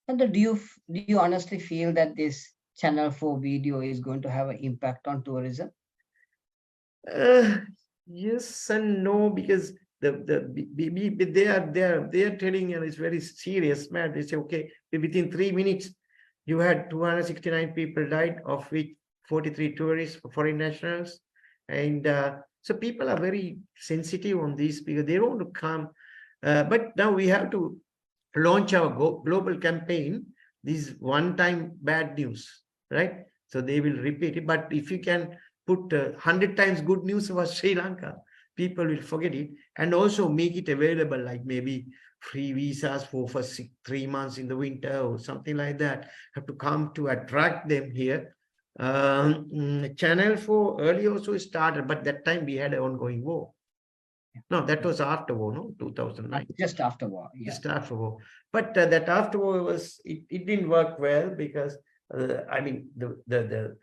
And do you honestly feel that this Channel 4 video is going to have an impact on tourism? Uh, yes and no, because they are telling, and it's very serious, man. They say, okay, within 3 minutes, you had 269 people died, of which 43 tourists, foreign nationals, and so people are very sensitive on this because they don't want to come. But now we have to launch our global campaign. This one-time bad news, right? So they will repeat it. But if you can put 100 times good news about Sri Lanka, people will forget it, and also make it available, like maybe free visas for 3 months in the winter or something like that. Have to come to attract them here. Channel 4 early also started, but that time we had an ongoing war. No, that was after war, no, 2009. Just after war, yeah. Just after war. But that after war it didn't work well because I mean the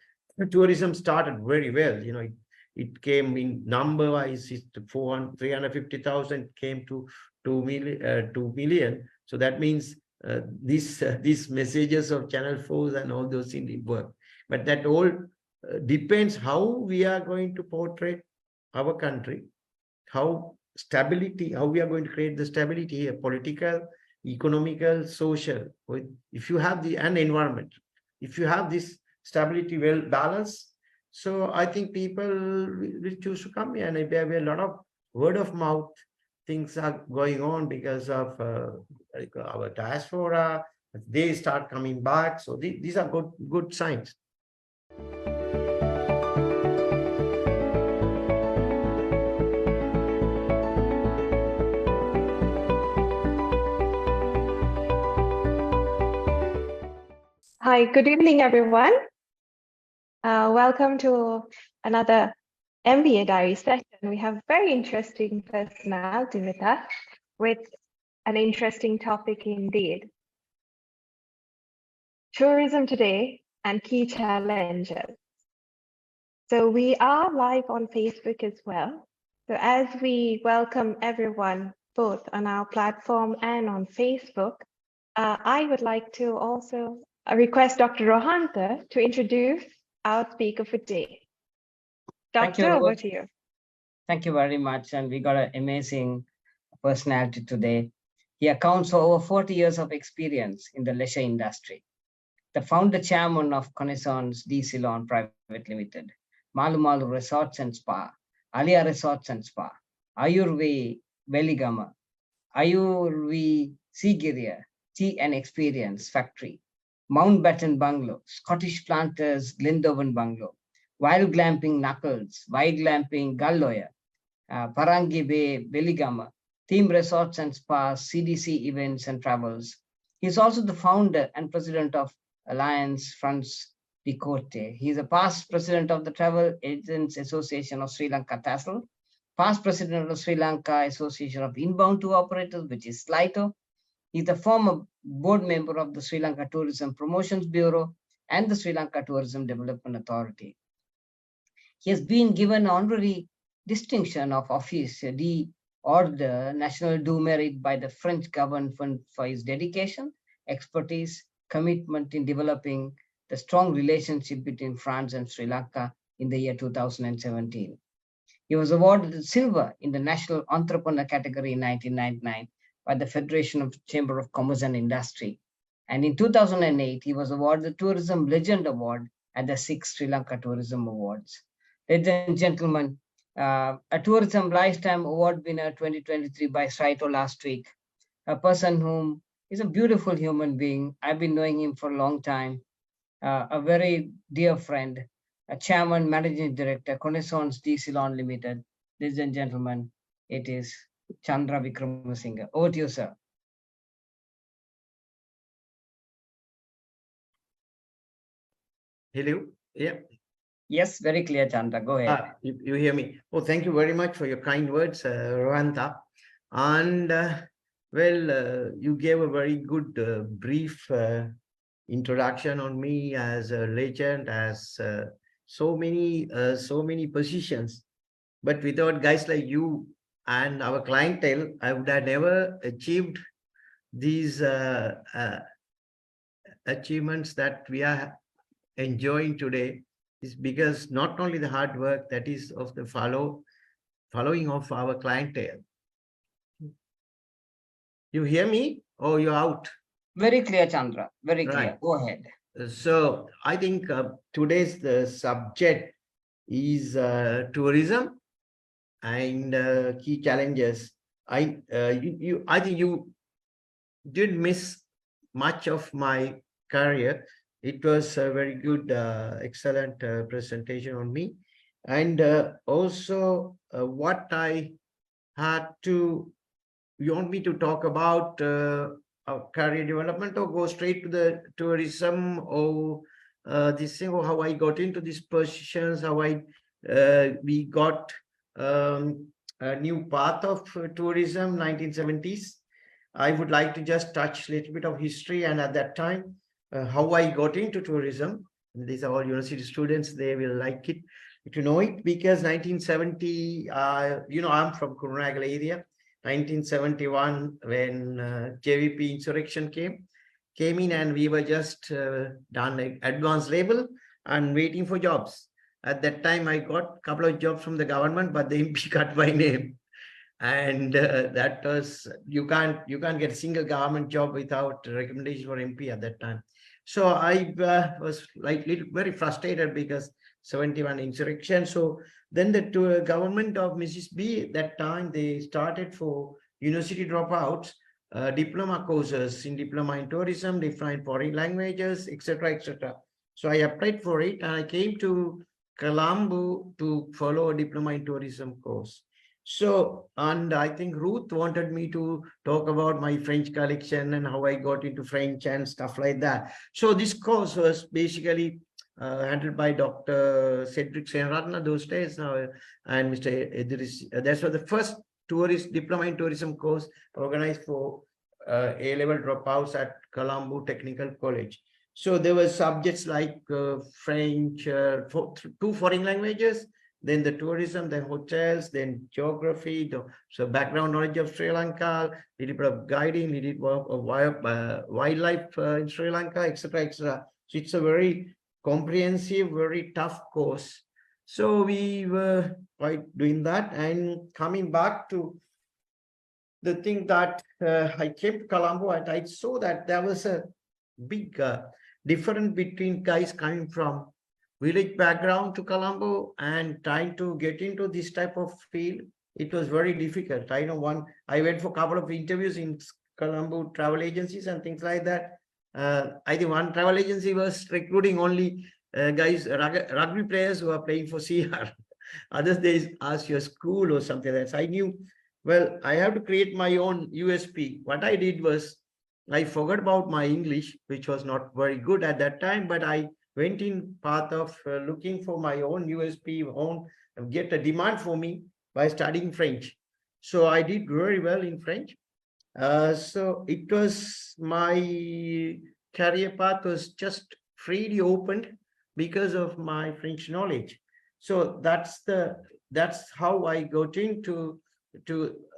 tourism started very well. It came in number wise, 350,000 came to 2 million. So that means these messages of Channel 4 and all those things didn't work. But that all depends how we are going to portray our country, how we are going to create the stability here, political, economical, social. If you have and environment, if you have this stability well balanced, so I think people will choose to come here. And there will be a lot of word of mouth things are going on because of our diaspora. They start coming back, so these are good signs. Hi, good evening, everyone. Welcome to another MBA Diary session. We have very interesting personality with us, with an interesting topic indeed. Tourism today and key challenges. So we are live on Facebook as well. So as we welcome everyone, both on our platform and on Facebook, I would like to also request Dr. Rohantha to introduce our speaker for today. Doctor, over to you. Thank you very much. And we got an amazing personality today. He accounts for over 40 years of experience in the leisure industry. The founder chairman of Connaissance Ceylan Private Limited, Malu Malu Resorts and Spa, Alia Resorts and Spa, Ayurve Veligama, Ayurve Sigiriya Tea and Experience Factory, Mountbatten Bungalow, Scottish Planters Glendowen Bungalow, Wild Glamping Knuckles, Wild Glamping Galloya, Parangi Bay Veligama, Theme Resorts and Spas, CDC Events and Travels. He's also the founder and president of Alliance France de Corte. He's a past president of the Travel Agents Association of Sri Lanka, TASL, past president of Sri Lanka Association of Inbound Tour Operators, which is SLITO. He's a former board member of the Sri Lanka Tourism Promotions Bureau and the Sri Lanka Tourism Development Authority. He has been given honorary distinction of office d'Ordre National du Mérite by the French government for his dedication, expertise, commitment in developing the strong relationship between France and Sri Lanka in the year 2017. He was awarded silver in the National Entrepreneur category in 1999 by the Federation of Chamber of Commerce and Industry. And in 2008, he was awarded the Tourism Legend Award at the 6th Sri Lanka Tourism Awards. Ladies and gentlemen, a Tourism Lifetime Award winner 2023 by SLITO last week, a person whom is a beautiful human being. I've been knowing him for a long time, a very dear friend, a chairman, managing director, Connaissance Ceylan Limited. Ladies and gentlemen, it is Chandra Vikramasinghe. Over to you, sir. Hello. Yeah. Yes, very clear, Chandra. Go ahead. You hear me? Oh, thank you very much for your kind words, Rohantha. And you gave a very good brief introduction on me as a legend, as so many positions. But without guys like you and our clientele, I would have never achieved these achievements that we are enjoying today is because not only the hard work that is of the following of our clientele. You hear me or you're out? Very clear, Chandra. Very clear. Right. Go ahead. So I think today's the subject is tourism and key challenges. I think you did miss much of my career. It was a very good, excellent presentation on me. And also what I had to, you want me to talk about career development or go straight to the tourism or this thing, or how I got into these positions, how we got a new path of tourism, 1970s. I would like to just touch a little bit of history and at that time, how I got into tourism. These are all university students, they will like it to know it because 1970, I'm from Kurunagala area. 1971, when JVP insurrection came in and we were just done an advanced level and waiting for jobs. At that time, I got a couple of jobs from the government, but the MP cut my name. And that was, you can't get a single government job without recommendation for MP at that time. So I was like very frustrated because 71 insurrection. So then the government of Mrs. B at that time, they started for university dropouts, diploma courses in diploma in tourism, different foreign languages, etc., etc. So I applied for it and I came to Colombo to follow a diploma in tourism course. So, and I think Ruth wanted me to talk about my French collection and how I got into French and stuff like that. So this course was basically handled by Dr. Cedric Senratna those days now, and Mr. Idris. That was the first diploma in tourism course organized for A-level dropouts at Colombo Technical College. So there were subjects like French, two foreign languages, then the tourism, then hotels, then geography, so background knowledge of Sri Lanka, little bit of guiding, little bit of wildlife in Sri Lanka, etc., etc. So it's a very comprehensive, very tough course. So we were quite doing that, and coming back to the thing that I came to Colombo and I saw that there was a big difference between guys coming from village background to Colombo and trying to get into this type of field. It was very difficult. I went for a couple of interviews in Colombo travel agencies and things like that. I think one travel agency was recruiting only guys, rugby players who are playing for CR. Others, they ask your school or something like that. So I knew, well, I have to create my own USP. What I did was, I forgot about my English, which was not very good at that time, but I went in path of looking for my own USP, get a demand for me by studying French. So I did very well in French. So it was my career path was just freely opened because of my French knowledge. So that's how I got into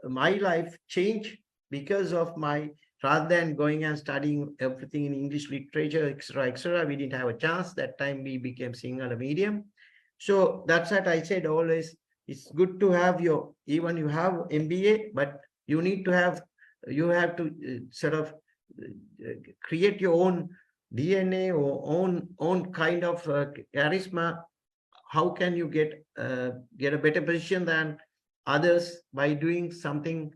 my life change because of my, rather than going and studying everything in English literature, etc., we didn't have a chance. That time we became single medium. So that's what I said always. It's good to have even you have MBA, but you have to sort of create your own DNA or own kind of charisma. How can you get a better position than others by doing something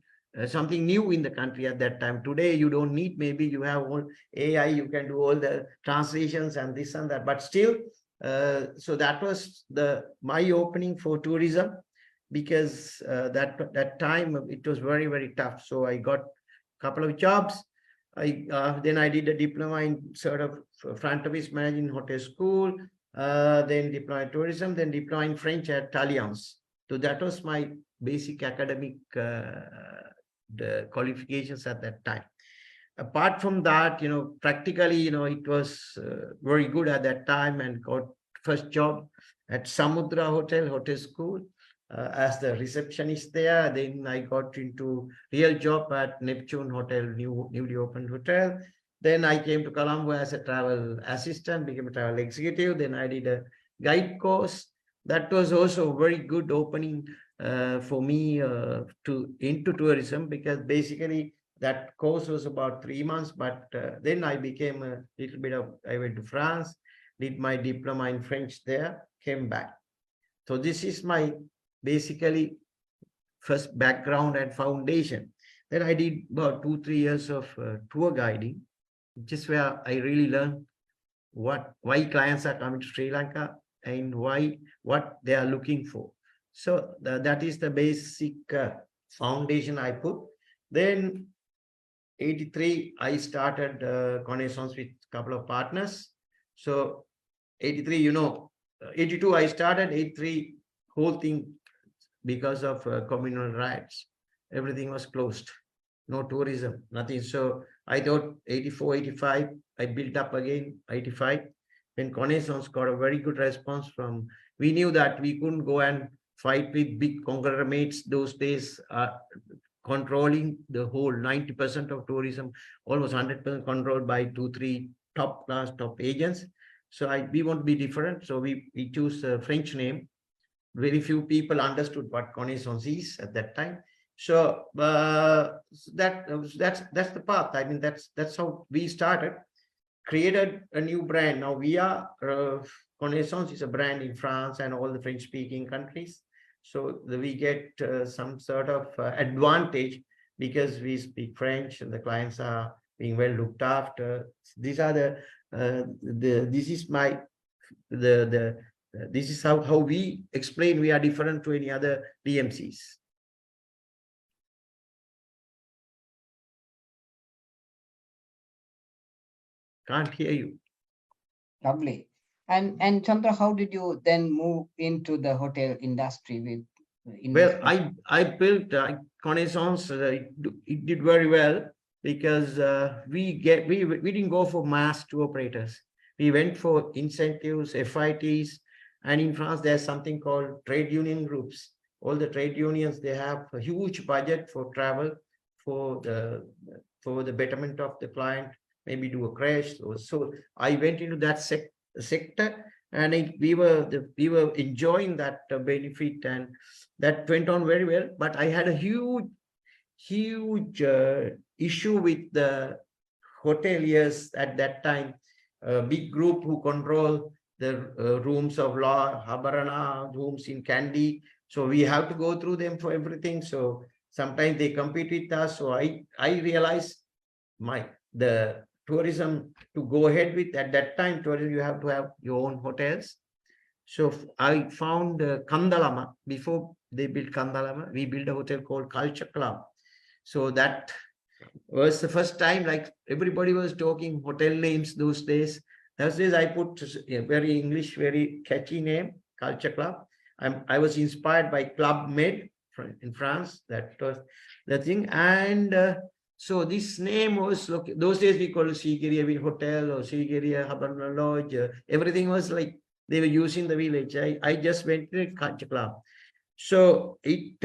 new in the country at that time? Today, you don't need, maybe you have all AI, you can do all the translations and this and that, but still, so that was my opening for tourism, because that time it was very, very tough. So I got a couple of jobs. Then I did a diploma in sort of front office management hotel school, then diploma in tourism, then diploma in French at Allianz. So that was my basic academic the qualifications at that time. Apart from that, practically, it was very good at that time, and got first job at Samudra Hotel School as the receptionist there. Then I got into real job at Neptune Hotel, newly opened hotel. Then I came to Colombo as a travel assistant, became a travel executive. Then I did a guide course. That was also a very good opening for me into tourism, because basically that course was about 3 months. But then I became a little bit of, I went to France, did my diploma in French there, came back. So this is my basically first background and foundation. Then I did about 2-3 years of tour guiding, which is where I really learned why clients are coming to Sri Lanka and what they are looking for. So that is the basic foundation I put. Then 83, I started Connaissance with a couple of partners. So 83, 82 I started, 83 whole thing, because of communal riots, everything was closed, no tourism, nothing. So I thought 84, 85, I built up again 85. When Connaissance got a very good response from, we knew that we couldn't go and fight with big conglomerates those days, controlling the whole 90% of tourism, almost 100% controlled by 2-3 top class, top agents. So we want to be different. So we choose a French name. Very few people understood what Connaissance is at that time. So that's the path. I mean, that's how we started, created a new brand. Now we are Connaissance is a brand in France and all the French-speaking countries. So we get some sort of advantage because we speak French and the clients are being well looked after. These are this is my this is how we explain we are different to any other DMCs. Can't hear you. Lovely. And Chandra, how did you then move into the hotel industry with? Well, I built Connaissance. It did very well because we didn't go for mass tour operators. We went for incentives, FITs, and in France there's something called trade union groups. All the trade unions, they have a huge budget for travel, for the betterment of the client, maybe do a crash. So I went into that sector, and we were enjoying that benefit, and that went on very well. But I had a huge issue with the hoteliers at that time, a big group who control the rooms of law, Habarana, rooms in Kandy. So we have to go through them for everything. So sometimes they compete with us. So I realized the tourism to go ahead with at that time, tourism, you have to have your own hotels. So I found Kandalama. Before they built Kandalama, we built a hotel called Culture Club. So that was the first time, like everybody was talking hotel names those days. Those days I put a very English, very catchy name, Culture Club. I was inspired by Club Med in France. That was the thing. And so this name was, those days we called Sigiriya Hotel or Sigiriya Habarna Lodge. Everything was like they were using the village. I just went to Culture Club. So it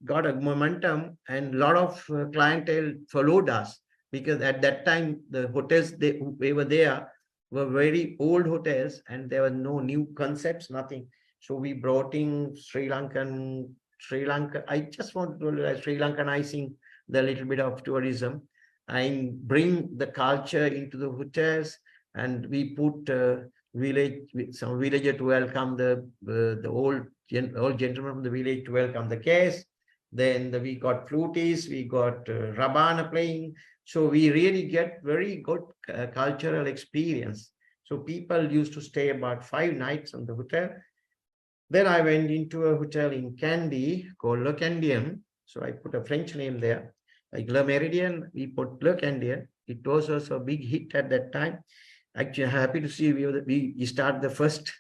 got a momentum, and a lot of clientele followed us, because at that time the hotels they were there were very old hotels, and there were no new concepts, nothing. So we brought in Sri Lanka. I just want to do Sri Lankanizing the little bit of tourism and bring the culture into the hotels, and we put some villager to welcome the old gentleman from the village to welcome the guests. Then we got flutists, we got Rabana playing. So we really get very good cultural experience. So people used to stay about 5 nights on the hotel. Then I went into a hotel in Kandy called Le Candian. So I put a French name there, like Le Méridien. We put Le Candian. It was also a big hit at that time. Actually, happy to see we started the first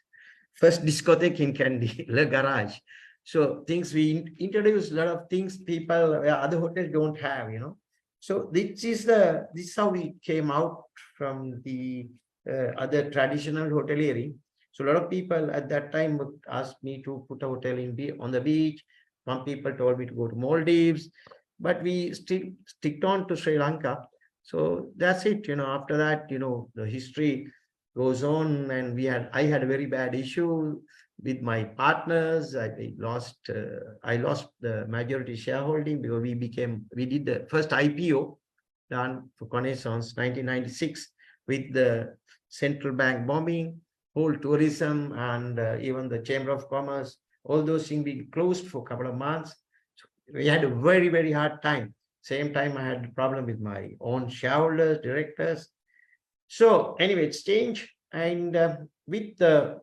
discotheque in Kandy, Le Garage. So things we introduced, a lot of things people other hotels don't have, So this is how we came out from the other traditional hoteliering. So a lot of people at that time would ask me to put a hotel on the beach. Some people told me to go to Maldives, but we still sticked on to Sri Lanka. So that's it. After that, the history goes on, and I had a very bad issue with my partners. I lost the majority shareholding because we did the first IPO done for Connaissance 1996 with the central bank bombing, whole tourism, and even the Chamber of Commerce, all those things being closed for a couple of months. So we had a very, very hard time. Same time, I had a problem with my own shareholders, directors. So anyway, it's changed. And with the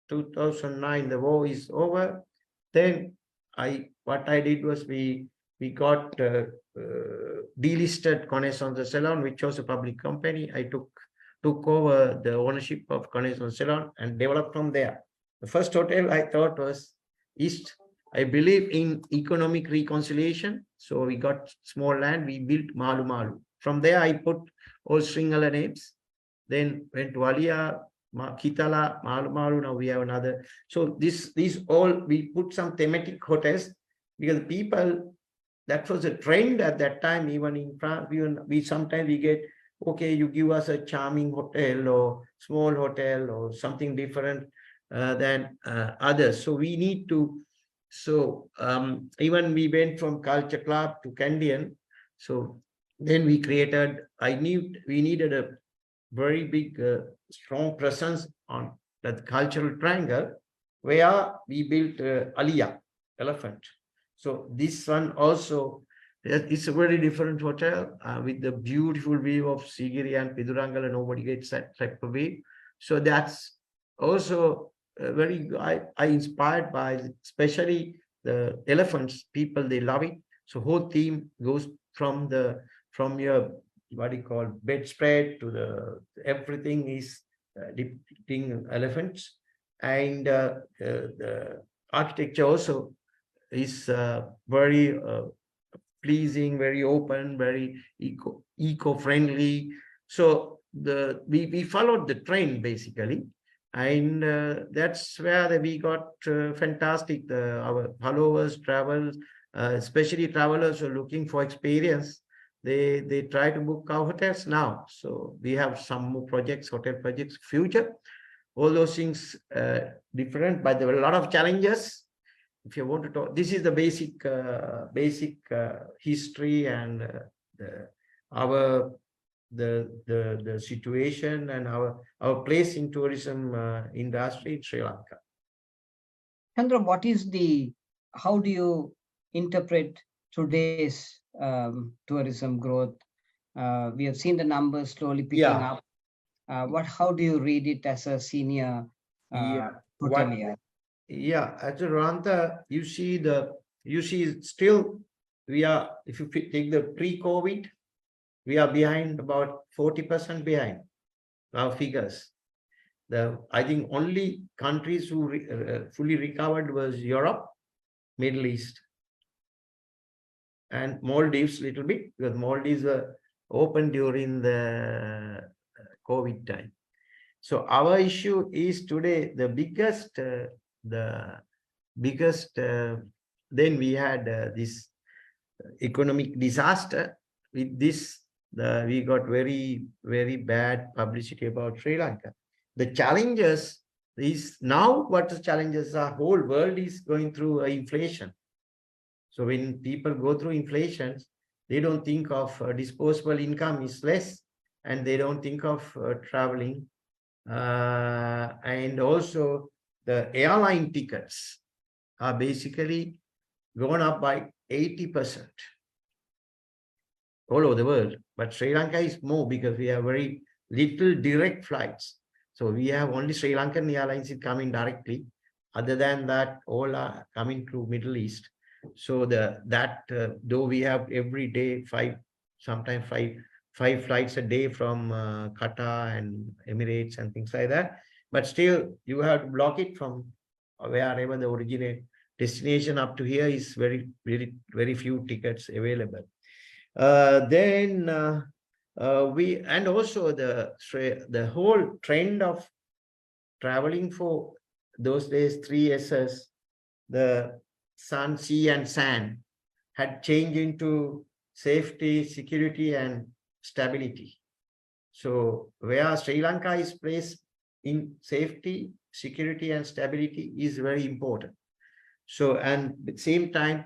2009, the war is over. Then what I did was we got delisted Connaissance Ceylan, which was a public company. I took over the ownership of Connaissance Ceylan and developed from there. The first hotel I thought was East. I believe in economic reconciliation. So we got small land, we built Malu Malu. From there, I put all Sringala names. Then went to Alia, Kitala, Malu Malu. Now we have another. So these all, we put some thematic hotels because people, that was a trend at that time, even in France. We sometimes we get, okay, you give us a charming hotel or small hotel or something different than others. So we need to. So even we went from Culture Club to Candian. So then we created, we needed a very big, strong presence on that cultural triangle where we built Alia, elephant. So this one also, it's a very different hotel with the beautiful view of Sigiri and Pidurangala. Nobody gets that type of view. So that's also very, I inspired by, especially the elephants. People, they love it. So whole theme goes from your, what do you call, bedspread to the, everything is depicting elephants. And the architecture also is very pleasing, very open, very eco-friendly. So we followed the trend basically. And that's where we got fantastic, our followers, travelers, especially travelers who are looking for experience. They try to book our hotels now. So we have some more projects, hotel projects, future, all those things different, but there were a lot of challenges. If you want to talk, this is the basic history and the situation and our place in tourism industry in Sri Lanka. Chandra, how do you interpret today's tourism growth? We have seen the numbers slowly picking up. How do you read it as a senior hotelier? At Ranta, you see still we are, if you take the pre-COVID, we are behind about 40% behind our figures. I think only countries who fully recovered was Europe, Middle East, and Maldives a little bit, because Maldives were open during the COVID time. So our issue is today the biggest. Then we had this economic disaster. With this, we got very, very bad publicity about Sri Lanka. The challenges is now, what the challenges are, whole world is going through inflation. So when people go through inflation, they don't think of disposable income is less, and they don't think of traveling. And also the airline tickets are basically gone up by 80% all over the world. But Sri Lanka is more because we have very little direct flights. So we have only Sri Lankan airlines coming directly. Other than that, all are coming through Middle East. So though we have every day sometimes five flights a day from Qatar and Emirates and things like that, but still you have to block it from wherever the originate destination up to here is very, very, very few tickets available. And also the whole trend of traveling for those days, 3 S's, the sun, sea, and sand, had changed into safety, security, and stability. So where Sri Lanka is placed in safety, security, and stability is very important. So, and at the same time,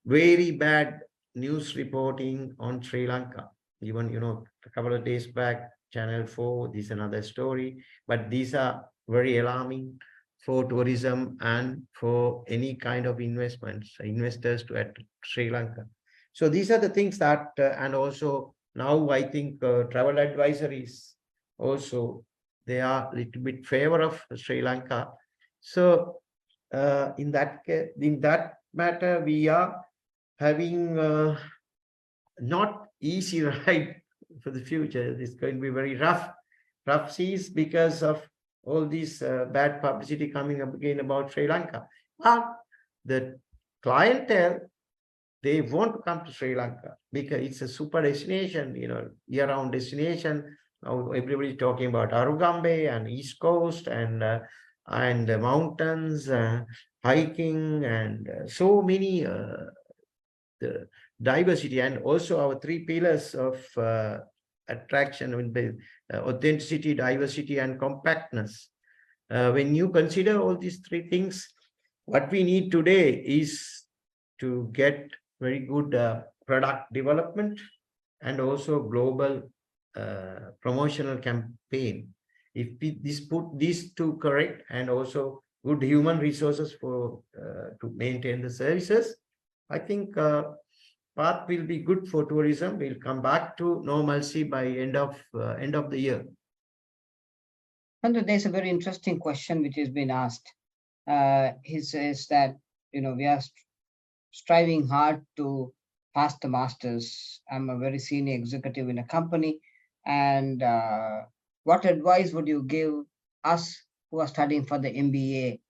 very bad news reporting on Sri Lanka. Even, a couple of days back, Channel 4, this is another story, but these are very alarming for tourism and for any kind of investors to at Sri Lanka. So these are the things that, and also now I think travel advisories also, they are a little bit favor of Sri Lanka. So in that matter, we are having not easy ride for the future. It's going to be very rough seas because of all this bad publicity coming up again about Sri Lanka. But the clientele, they want to come to Sri Lanka because it's a super destination, year-round destination. Now everybody's talking about Arugambe and East Coast and the mountains, hiking, and so many the diversity, and also our three pillars of attraction, with the authenticity, diversity, and compactness. When you consider all these three things, what we need today is to get very good product development and also global promotional campaign. If we put these two correct, and also good human resources for to maintain the services, I think path will be good for tourism. We'll come back to normalcy by end of the year. Chandra, there's a very interesting question which has been asked. He says that we are striving hard to pass the masters. I'm a very senior executive in a company, and what advice would you give us who are studying for the MBA,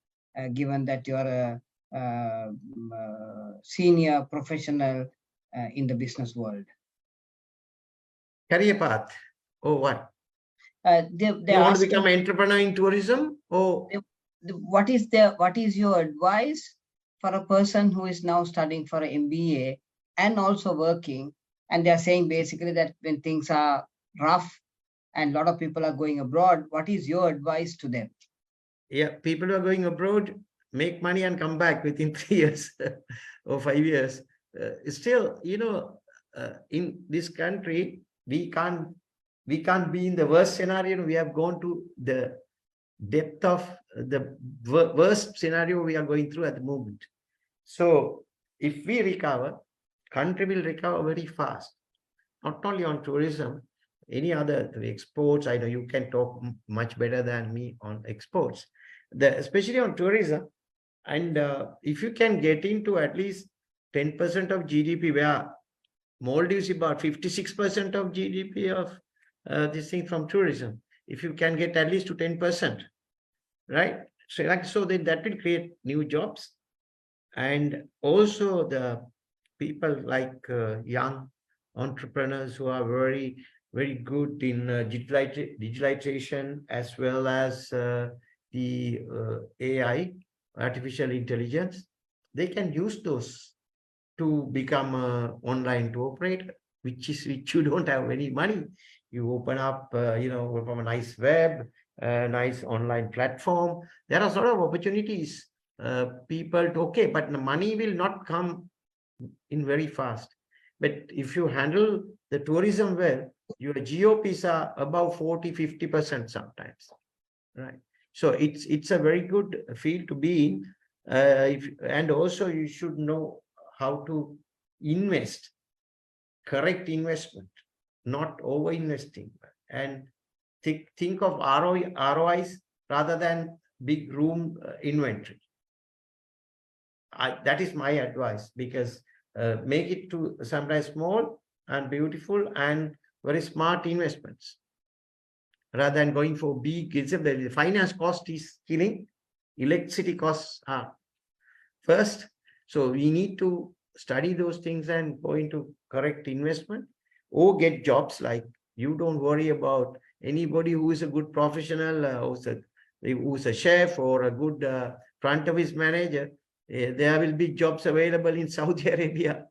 given that you are a senior professional in the business world? Career path, or what? They you want to become an entrepreneur in tourism, or what is your advice for a person who is now studying for an MBA and also working, and they're saying basically that when things are rough and a lot of people are going abroad, what is your advice to them? Yeah, people who are going abroad, make money and come back within 3 years or 5 years. Still, in this country, we can't be in the worst scenario. We have gone to the depth of the worst scenario we are going through at the moment. So if we recover, country will recover very fast, not only on tourism, any other exports. I know you can talk much better than me on exports, especially on tourism. And if you can get into at least 10% of GDP, where Maldives is about 56% of GDP of this thing from tourism. If you can get at least to 10%, right? So then that will create new jobs. And also the people like young entrepreneurs who are very, very good in digitalization, as well as the AI, artificial intelligence. They can use those to become online to operate, which you don't have any money. You open up, from a nice web, nice online platform. There are sort of opportunities, people to, okay, but the money will not come in very fast. But if you handle the tourism well, your GOPs are above 40-50% sometimes, right? So it's a very good field to be in. And also you should know how to invest, correct investment, not over investing, and think of ROIs rather than big room inventory. That is my advice, because make it to sometimes small and beautiful and very smart investments, rather than going for big. The finance cost is killing, electricity costs are first. So we need to study those things and go into correct investment, or get jobs. Like, you don't worry about anybody who is a good professional, who's a chef or a good front office manager. There will be jobs available in Saudi Arabia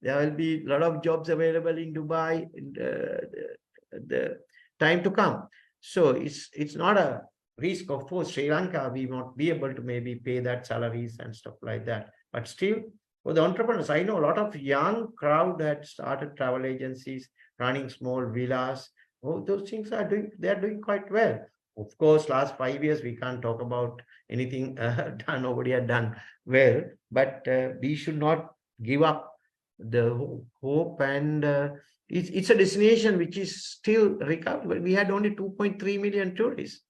There will be a lot of jobs available in Dubai in the time to come. So it's not a risk. Of course, Sri Lanka, we won't be able to maybe pay that salaries and stuff like that. But still, for the entrepreneurs, I know a lot of young crowd that started travel agencies, running small villas. Oh, those things they're doing quite well. Of course, last 5 years, we can't talk about anything done, nobody had done well, but we should not give up the hope, and it's a destination which is still recovered. We had only 2.3 million tourists,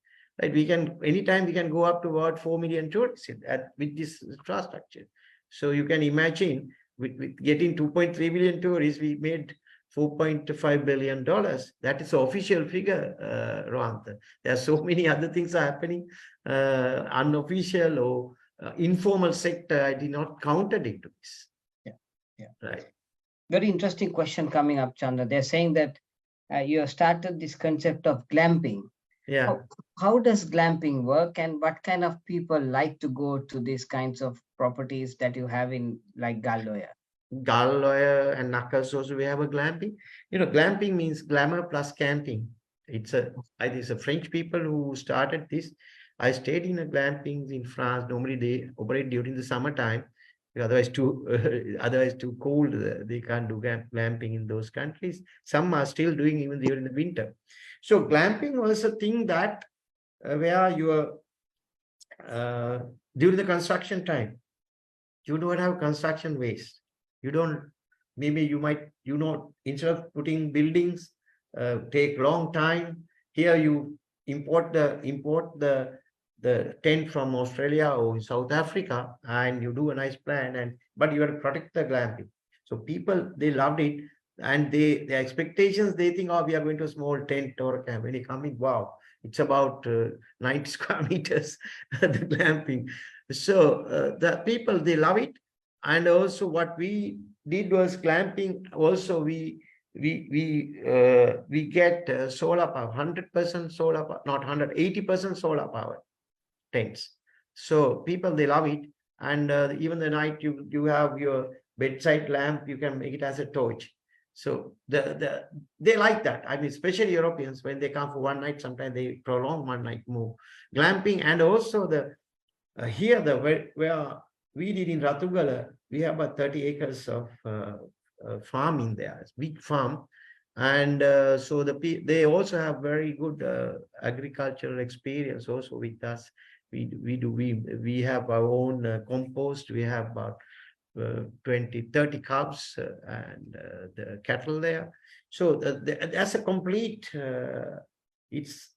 right? We can, anytime we can go up to about 4 million tourists with this infrastructure. So you can imagine with getting 2.3 million tourists, we made $4.5 billion. That is the official figure, Rohant. There are so many other things are happening, unofficial or informal sector. I did not count it into this. Yeah. Right. Very interesting question coming up, Chandra. They're saying that you have started this concept of glamping. Yeah. How does glamping work, and what kind of people like to go to these kinds of properties that you have in like Galloya? Galloya and Nakas also we have a glamping. You know, glamping means glamour plus camping. I think it's a French people who started this. I stayed in a glamping in France. Normally they operate during the summertime. Otherwise too cold. They can't do glamping in those countries. Some are still doing even during the winter. So glamping was a thing that where you are during the construction time, you don't have construction waste. You don't, maybe you might, instead of putting buildings, take long time. Here you import the tent from Australia or South Africa, and you do a nice plan, but you have to protect the glamping. So people, they loved it, and their expectations, they think, oh, we are going to a small tent or a camp. When you come in, wow, it's about 90 square meters, the glamping. So the people, they love it. And also what we did was glamping. Also, we get solar power, 100% solar power, not 180% solar power tents. So people, they love it. And even the night you have your bedside lamp, you can make it as a torch. So they like that. I mean, especially Europeans, when they come for one night, sometimes they prolong one night more. Glamping, and also here where we did in Ratugala, we have about 30 acres of farming there. It's a big farm. And so they also have very good agricultural experience also with us. We have our own compost. We have about 30 cows and the cattle there. So that's a complete, it's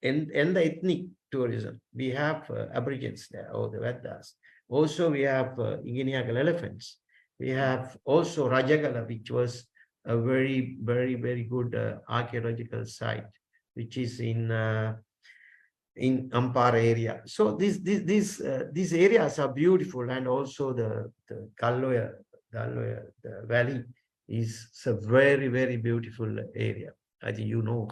in the ethnic tourism. We have Aborigines there, or the Vedas. Also, we have Ingeniagal elephants. We have also Rajagala, which was a very, very, very good archaeological site, which is in Ampara area. So these areas are beautiful, and also the Galloya, the valley is a very, very beautiful area. I think you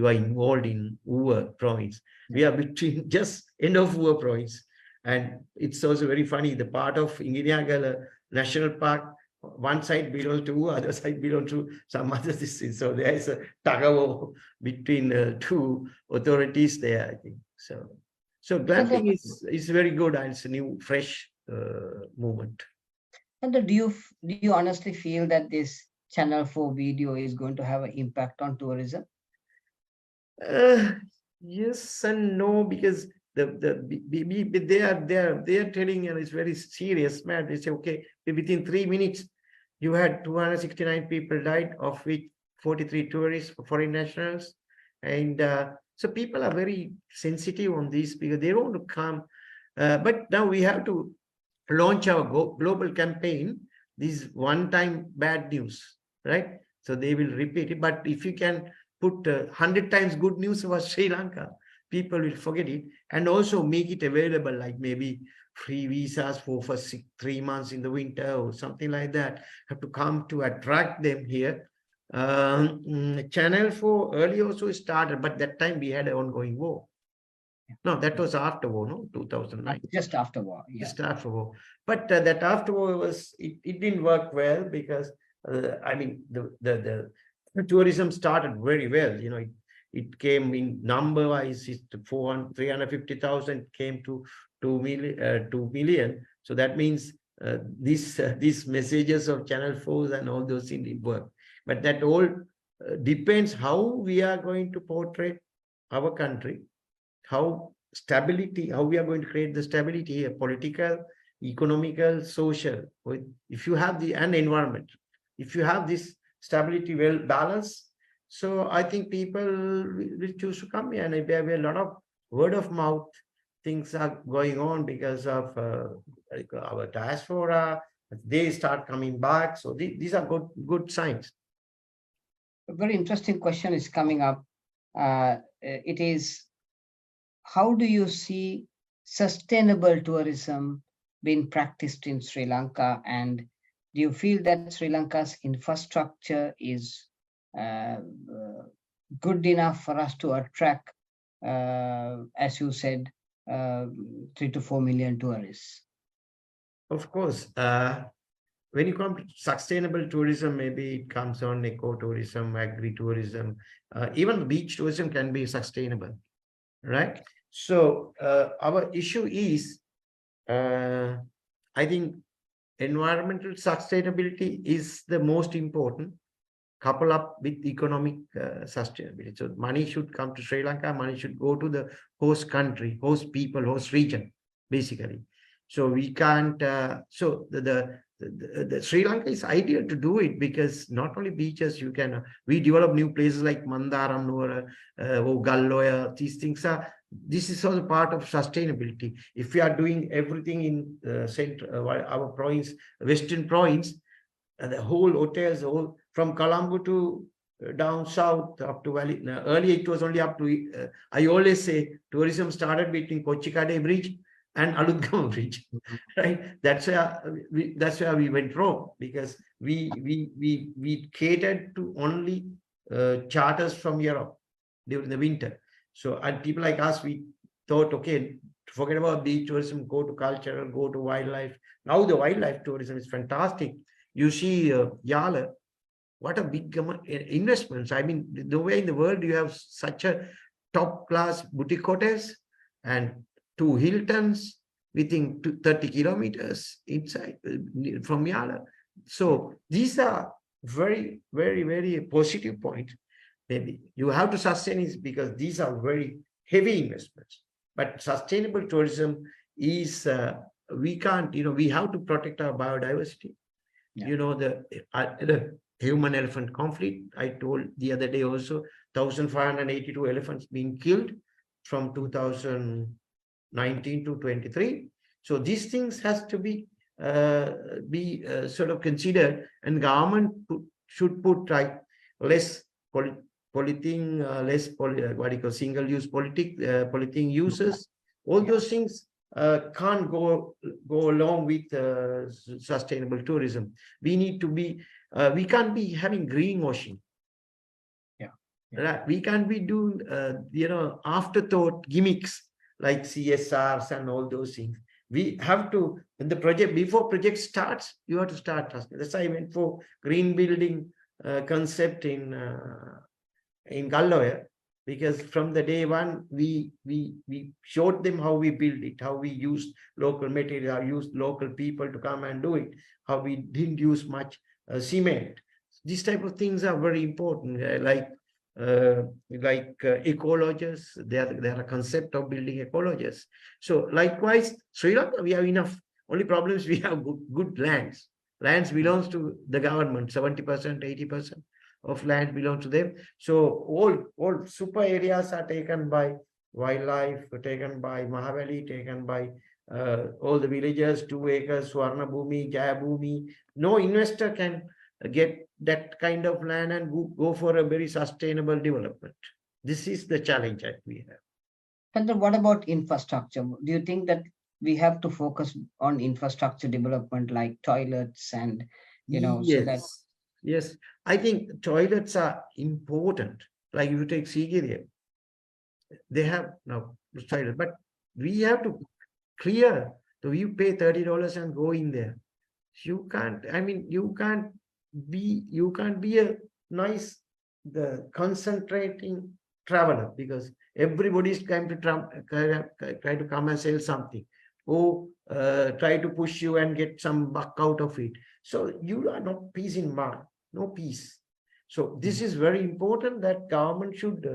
are involved in Uva province. We are between just end of Uva province. And it's also very funny, the part of Ingeniagal National Park, one side belongs to, other side belongs to some other distance. So there is a tug-of-war between two authorities there, I think. So glamping is very good, and it's a new, fresh movement. And do you honestly feel that this Channel 4 video is going to have an impact on tourism? Yes and no, because they are telling, and it's very serious, man. They say, okay, within 3 minutes, you had 269 people died, of which 43 tourists, foreign nationals. And so people are very sensitive on this because they don't want to come. But now we have to launch our global campaign. This one-time bad news, right? So they will repeat it. But if you can put 100 times good news about Sri Lanka, people will forget it. And also make it available, like maybe free visas for 3 months in the winter or something like that. Have to come to attract them here. Channel 4 early also started, but that time we had an ongoing war. No, that was after war, no, 2009. Just after war, yeah. Just after war. But that after war it didn't work well, because I mean, the tourism started very well. It came in number wise, 350,000 came to 2 million. So that means these messages of Channel 4 and all those things didn't work. But that all depends how we are going to portray our country, how we are going to create the stability here, political, economical, social. If you have and environment, if you have this stability well balanced, so I think people will choose to come here. And there will be a lot of word of mouth things are going on because of like our diaspora. They start coming back. So these are good signs. A very interesting question is coming up. It is, how do you see sustainable tourism being practiced in Sri Lanka? And do you feel that Sri Lanka's infrastructure is good enough for us to attract, as you said, 3 to 4 million tourists? Of course, when you come to sustainable tourism, maybe it comes on eco-tourism, agri-tourism, even beach tourism can be sustainable, right? So our issue is, I think environmental sustainability is the most important, couple up with economic sustainability. So money should come to Sri Lanka, money should go to the host country, host people, host region, basically. So we can't, so the Sri Lanka is ideal to do it because not only beaches, we develop new places like Mandaram, Nuwara, Galloya, these things this is also part of sustainability. If we are doing everything in our province, Western province, the whole hotels, from Colombo to down south up to Valley. Earlier it was only up to, I always say tourism started between Kochikade Bridge and Aludgama Bridge, right? That's where we went wrong, because we catered to only charters from Europe during the winter. So, and people like us, we thought, okay, forget about beach tourism, go to cultural, go to wildlife. Now the wildlife tourism is fantastic. You see Yala, what a big investments. I mean, the way in the world you have such a top class boutique hotels and 2 Hiltons within 30 kilometers inside from Yala. So these are very, very, very positive points. Maybe you have to sustain it because these are very heavy investments. But sustainable tourism is, we can't, we have to protect our biodiversity. Yeah. The human-elephant conflict, I told the other day also, 1,582 elephants being killed from 2019 to 23. So these things has to be sort of considered, and government should put like less polythene, less single-use polythene uses. All those things can't go along with sustainable tourism. We need to be, we can't be having greenwashing. Yeah. Right. We can't be doing, afterthought gimmicks like CSRs and all those things. We have to, in the project, before project starts, you have to start trusting. That's why I went for green building concept in Galloya, because from the day one, we showed them how we build it, how we used local material, how we used local people to come and do it, how we didn't use much cement. These type of things are very important, like ecologists. They are a concept of building ecologists. So likewise, Sri Lanka, we have enough. Only problems, we have good lands. Lands belongs to the government, 70%, 80%. Of land belongs to them. So all super areas are taken by wildlife, taken by Mahavali, taken by all the villagers, 2 acres, Swarna Bhumi, Jaya Bhumi. No investor can get that kind of land and go for a very sustainable development. This is the challenge that we have. And then what about infrastructure? Do you think that we have to focus on infrastructure development like toilets and, yes. So that... Yes, I think toilets are important. Like if you take Sigiriya, they have now toilets, but we have to clear. So you pay $30 and go in there. You can't. I mean, you can't you can't be a nice, the concentrating traveler, because everybody is trying to try to come and sell something, or try to push you and get some buck out of it. So you are not peace in mind, no peace. So this is very important, that government should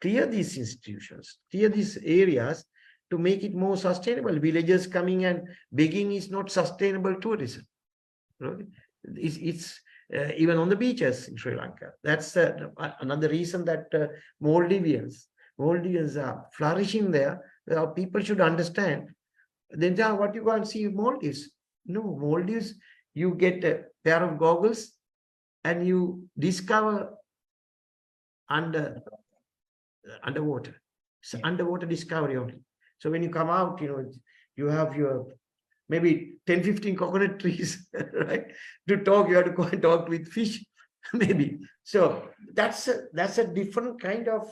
clear these institutions, clear these areas, to make it more sustainable. Villagers coming and begging is not sustainable tourism. It's even on the beaches in Sri Lanka. That's another reason that Maldivians are flourishing there. People should understand. Then what you go and see Maldives? No, Maldives, you get a pair of goggles and you discover underwater. It's underwater discovery only. So when you come out, you have your maybe 10, 15 coconut trees, right? To talk, you have to go and talk with fish, maybe. So that's a different kind of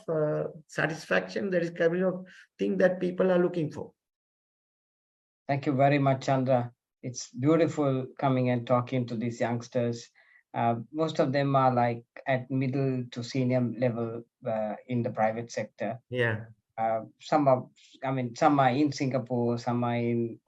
satisfaction that is coming of thing that people are looking for. Thank you very much, Chandra. It's beautiful coming and talking to these youngsters. Most of them are like at middle to senior level in the private sector. Yeah. Some are in Singapore, some are in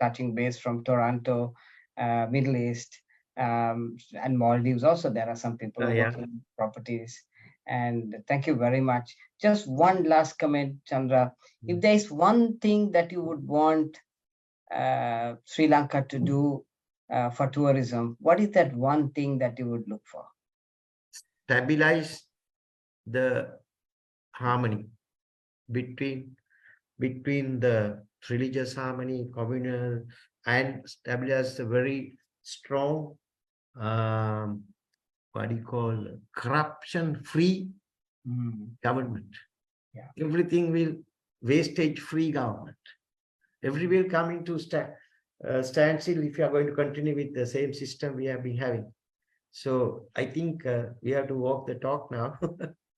touching base from Toronto, Middle East, and Maldives. Also, there are some people working in properties. And thank you very much. Just one last comment, Chandra. If there is one thing that you would want Sri Lanka to do for tourism, what is that one thing that you would look for? Stabilize the harmony between the religious harmony, communal, and stabilize a very strong, corruption-free government. Yeah. Everything will wastage-free government. Everywhere coming to standstill if you are going to continue with the same system we have been having. So I think we have to walk the talk now,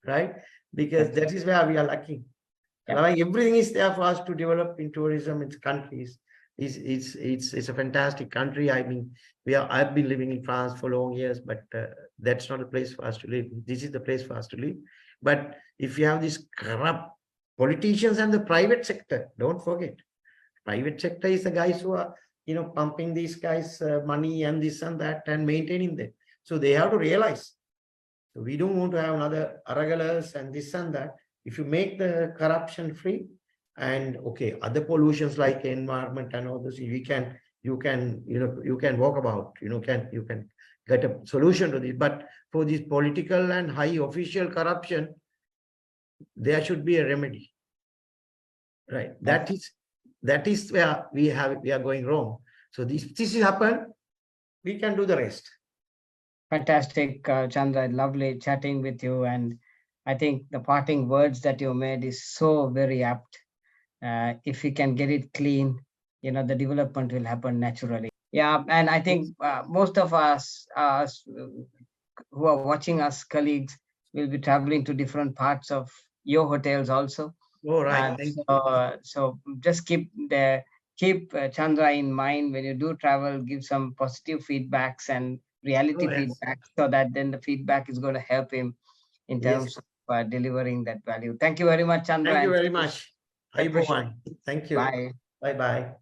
right? Because that is where we are lacking. Allowing everything is there for us to develop in tourism in countries. It's a fantastic country. I mean, I've been living in France for long years, but that's not a place for us to live. This is the place for us to live. But if you have these corrupt politicians and the private sector, don't forget, private sector is the guys who are, pumping these guys money and this and that and maintaining them. So they have to realize. So we don't want to have another Aragalas and this and that. If you make the corruption free, and other pollutions like environment and all this, you can walk about, you can get a solution to this. But for this political and high official corruption, there should be a remedy, right? That is where we are going wrong. So this is happened, we can do the rest. Fantastic, Chandra. Lovely chatting with you, and I think the parting words that you made is so very apt. If we can get it clean, the development will happen naturally. Yeah, and I think most of us who are watching us, colleagues, will be traveling to different parts of your hotels also. Oh, right. So just keep Chandra in mind when you do travel. Give some positive feedbacks and reality feedback, so that then the feedback is going to help him in terms of delivering that value. Thank you very much, Chandra. Thank you very much. Thank you. Bye. Bye-bye.